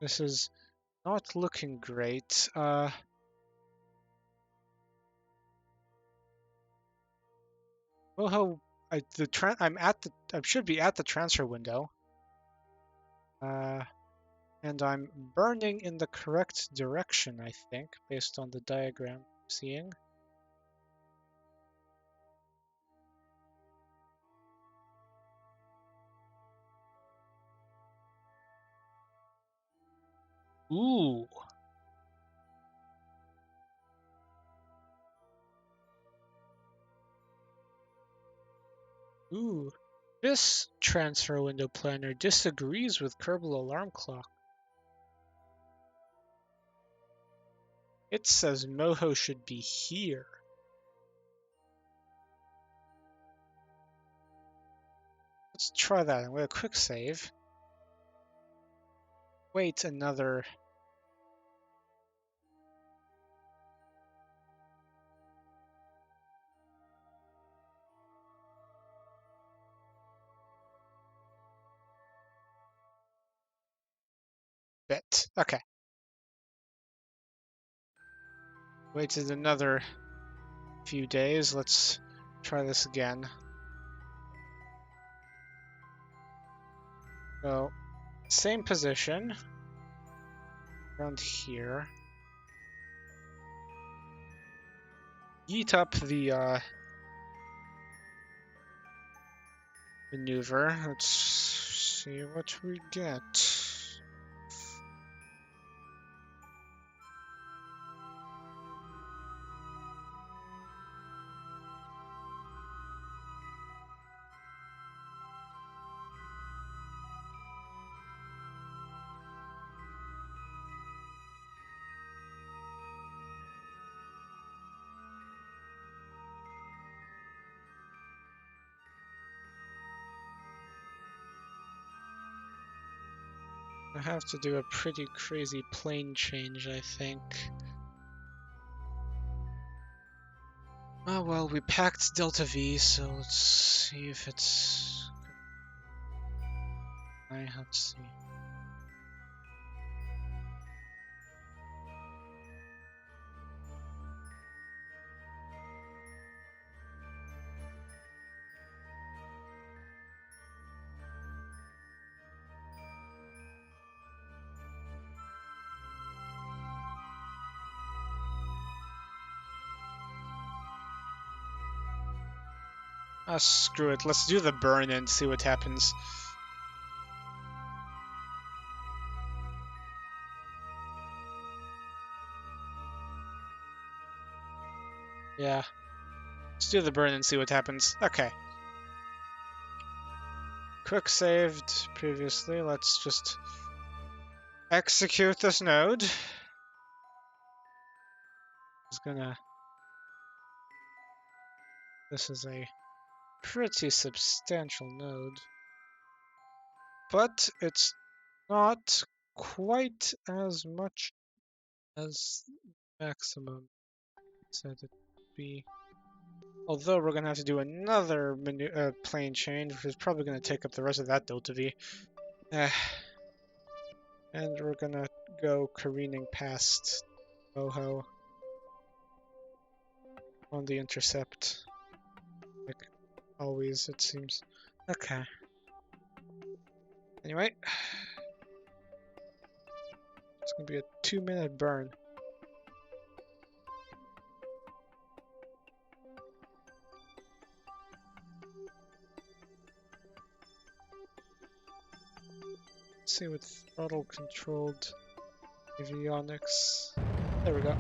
This is not looking great. Moho, I should be at the transfer window. And I'm burning in the correct direction, I think, based on the diagram I'm seeing. Ooh. Ooh. This transfer window planner disagrees with Kerbal alarm clock. It says Moho should be here. Let's try that. I'm going to quick save. Wait another bit. Okay. Waited another few days. Let's try this again. So, same position. Around here. Yeet up the maneuver. Let's see what we get. I have to do a pretty crazy plane change, I think. Oh well, we packed Delta V, so let's see if it's... I have to see. Ah, screw it. Let's do the burn and see what happens. Yeah. Let's do the burn and see what happens. Okay. Quick saved previously. Let's just execute this node. is gonna... This is a pretty substantial node, but it's not quite as much as maximum said it would be. Although we're gonna have to do another plane change, which is probably gonna take up the rest of that delta V. And we're gonna go careening past Moho on the intercept. Like always, it seems. Okay. Anyway. It's gonna be a 2-minute burn. Let's see with throttle controlled avionics. There we go.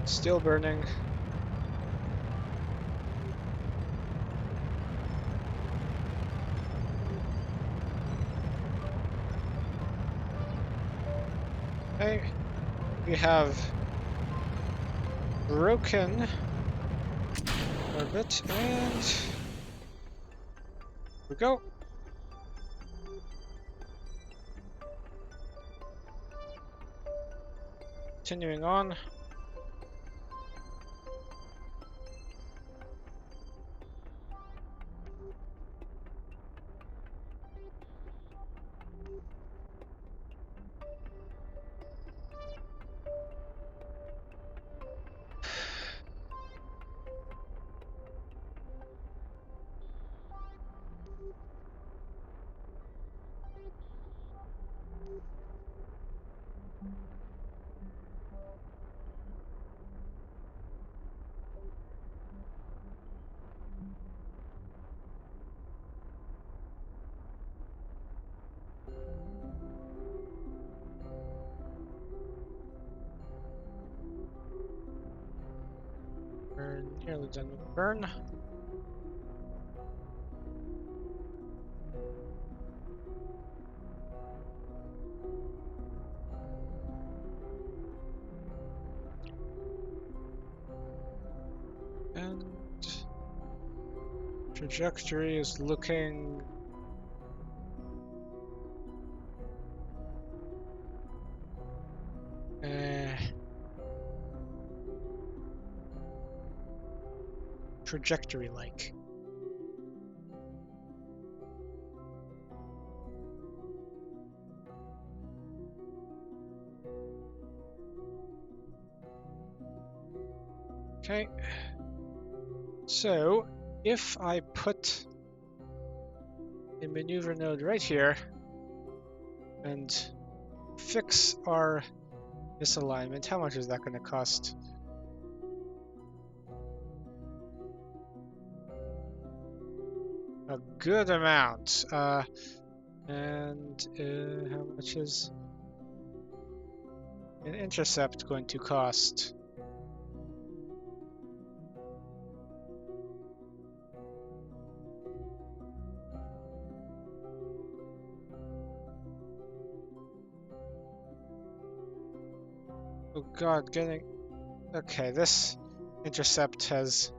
Still burning. Okay, we have broken orbit, and here we go. Continuing on. We're nearly done with the burn. And trajectory is looking trajectory-like. Okay, so if I put a maneuver node right here and fix our misalignment, how much is that going to cost? A good amount. And how much is an intercept going to cost? Oh god, getting... Okay, this intercept has...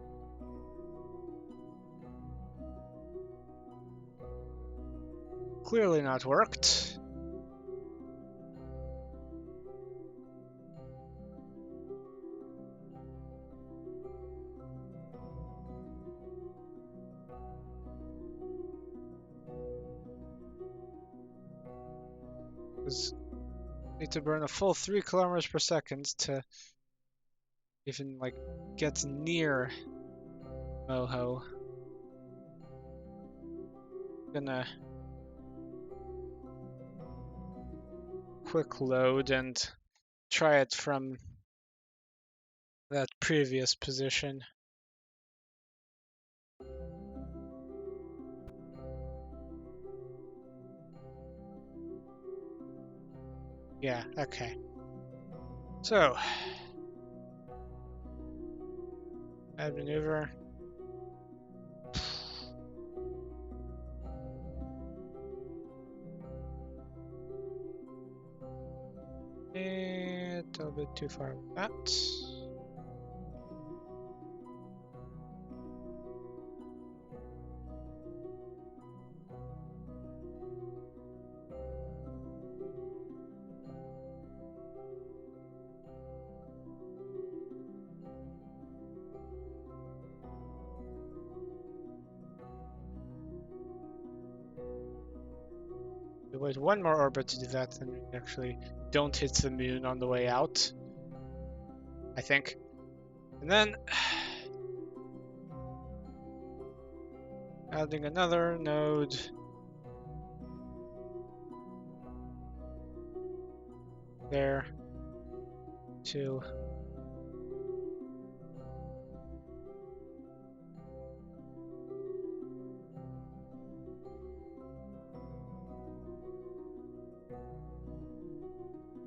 clearly not worked. Because need to burn a full 3 kilometers per second to even like get near Moho. Gonna quick load and try it from that previous position. Yeah, okay. So, add maneuver. A little bit too far with that. We wait one more orbit to do that, and we actually don't hit the moon on the way out, I think. And then adding another node. There. To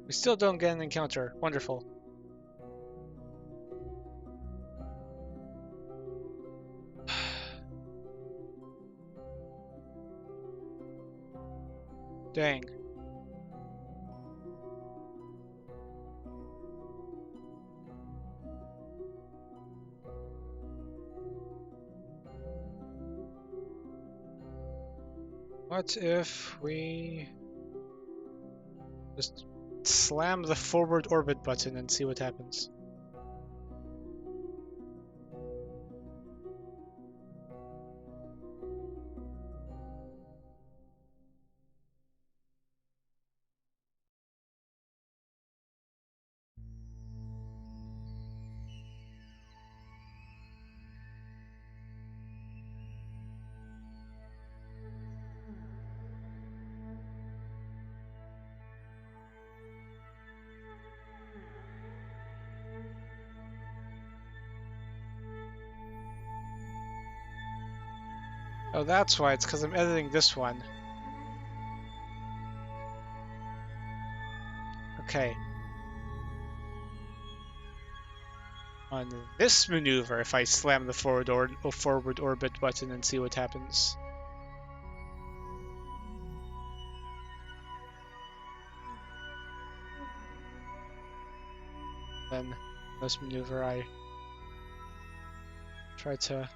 we still don't get an encounter. Wonderful. Dang. What if we just slam the forward orbit button and see what happens? Oh, that's why. It's because I'm editing this one. Okay. On this maneuver, if I slam the forward orbit button and see what happens. Then this maneuver, I try to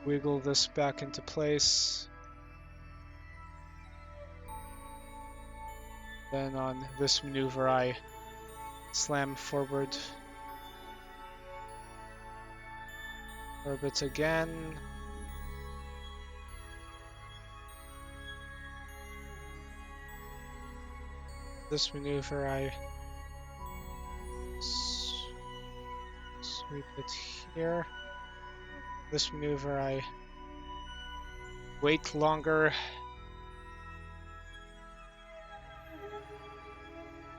wiggle this back into place. Then on this maneuver, I slam forward orbit again. This maneuver, I sweep it here. This maneuver, I wait longer.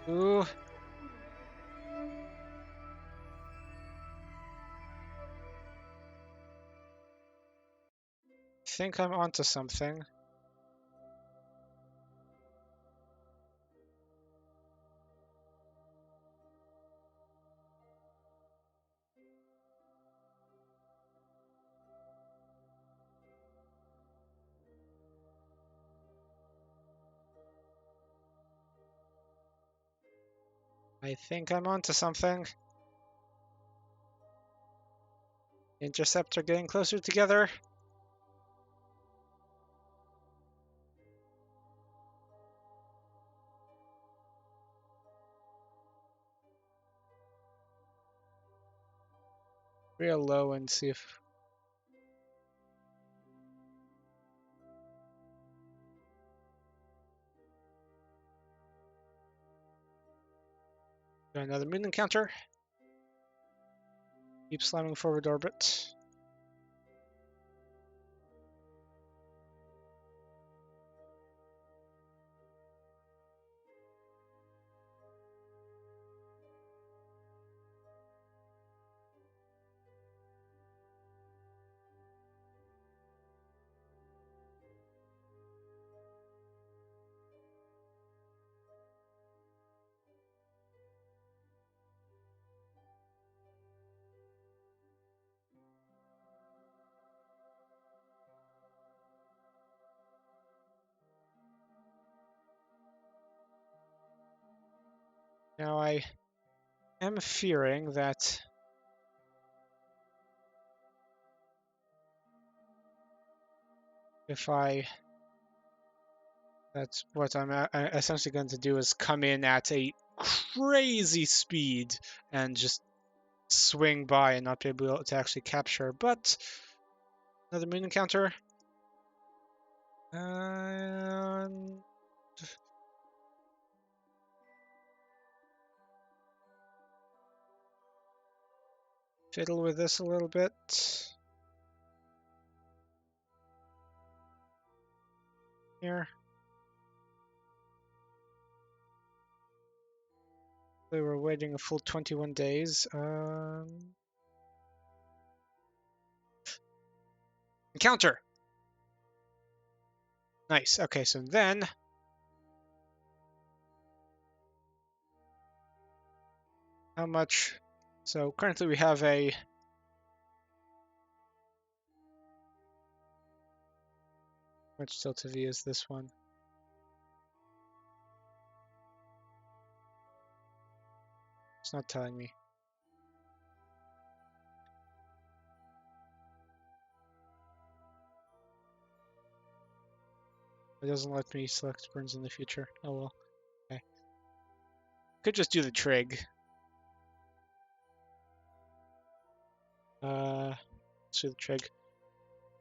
Ooh. I think I'm onto something. I think I'm onto something. Interceptor getting closer together. Real low and see if... Another moon encounter. Keep slamming forward orbit. Now I am fearing that that's what I'm essentially going to do is come in at a crazy speed and just swing by and not be able to actually capture. But another moon encounter. And fiddle with this a little bit. Here. We were waiting a full 21 days. Encounter! Nice. Okay, so then how much? So currently we have a how much delta V is this one? It's not telling me. It doesn't let me select burns in the future. Oh well. Okay. Could just do the trig. Let's do the trig.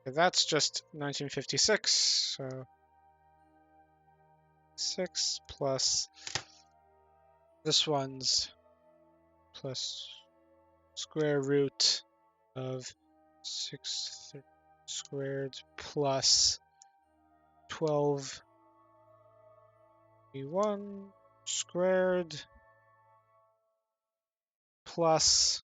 Okay, that's just 1956. So 6 plus this one's plus square root of 6 squared plus 12v1 squared plus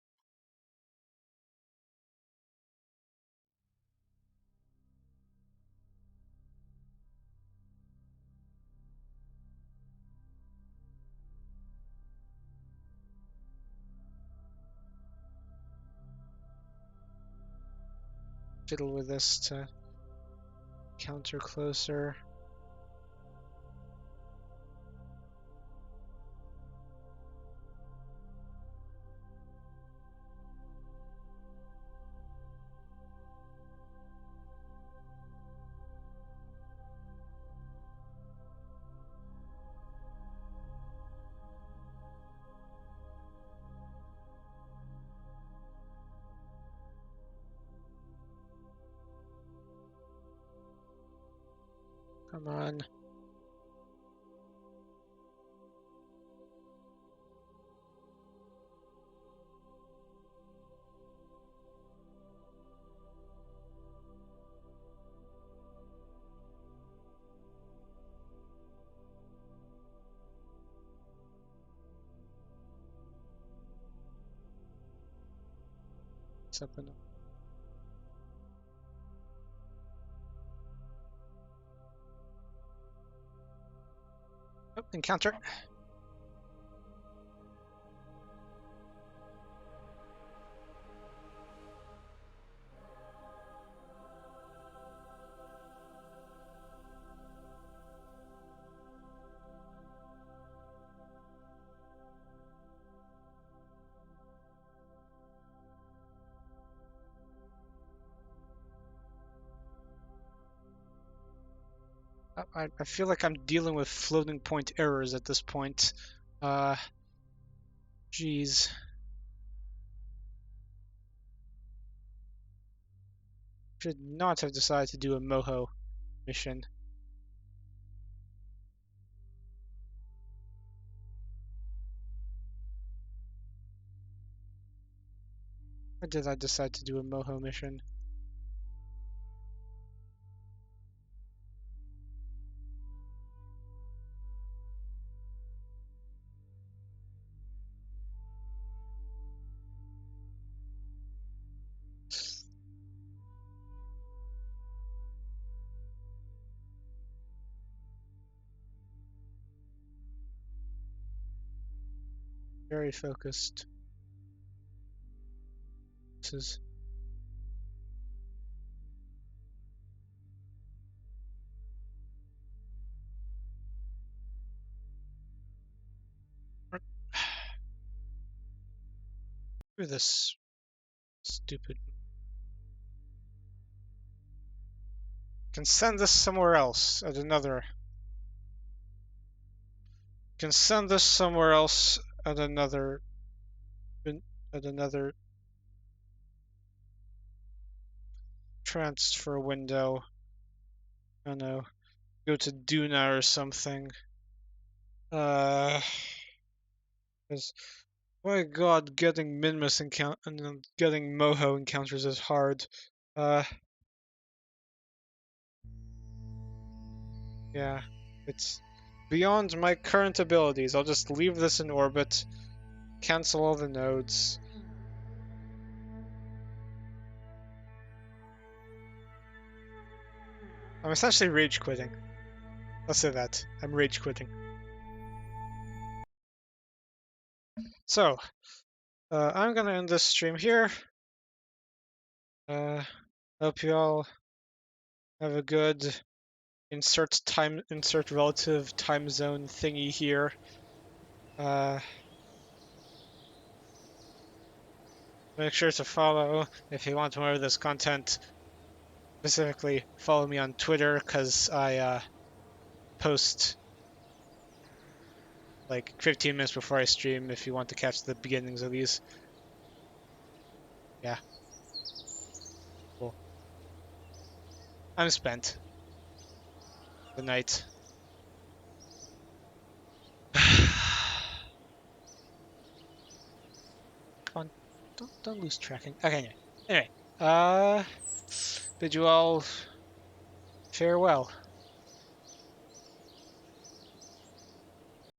fiddle with this to counter closer. Come on. Something. Oh, encounter. I feel like I'm dealing with floating point errors at this point. Geez. Should not have decided to do a Moho mission. Why did I decide to do a Moho mission? Very focused. This is... Screw this stupid... Can send this somewhere else at another... Can send this somewhere else at another... At another... transfer window. I don't know. Go to Duna or something. Because, my god, getting Minmus and then getting Moho encounters is hard. Yeah, it's beyond my current abilities. I'll just leave this in orbit, cancel all the nodes. I'm essentially rage quitting. Let's say that. I'm rage quitting. So, I'm gonna end this stream here. Hope you all have a good insert relative time zone thingy here. Make sure to follow if you want more of this content. Specifically, follow me on Twitter because I post like 15 minutes before I stream if you want to catch the beginnings of these. Yeah. Cool. I'm spent. Good night. Come on. Don't lose tracking. Okay, anyway. Bid you all farewell.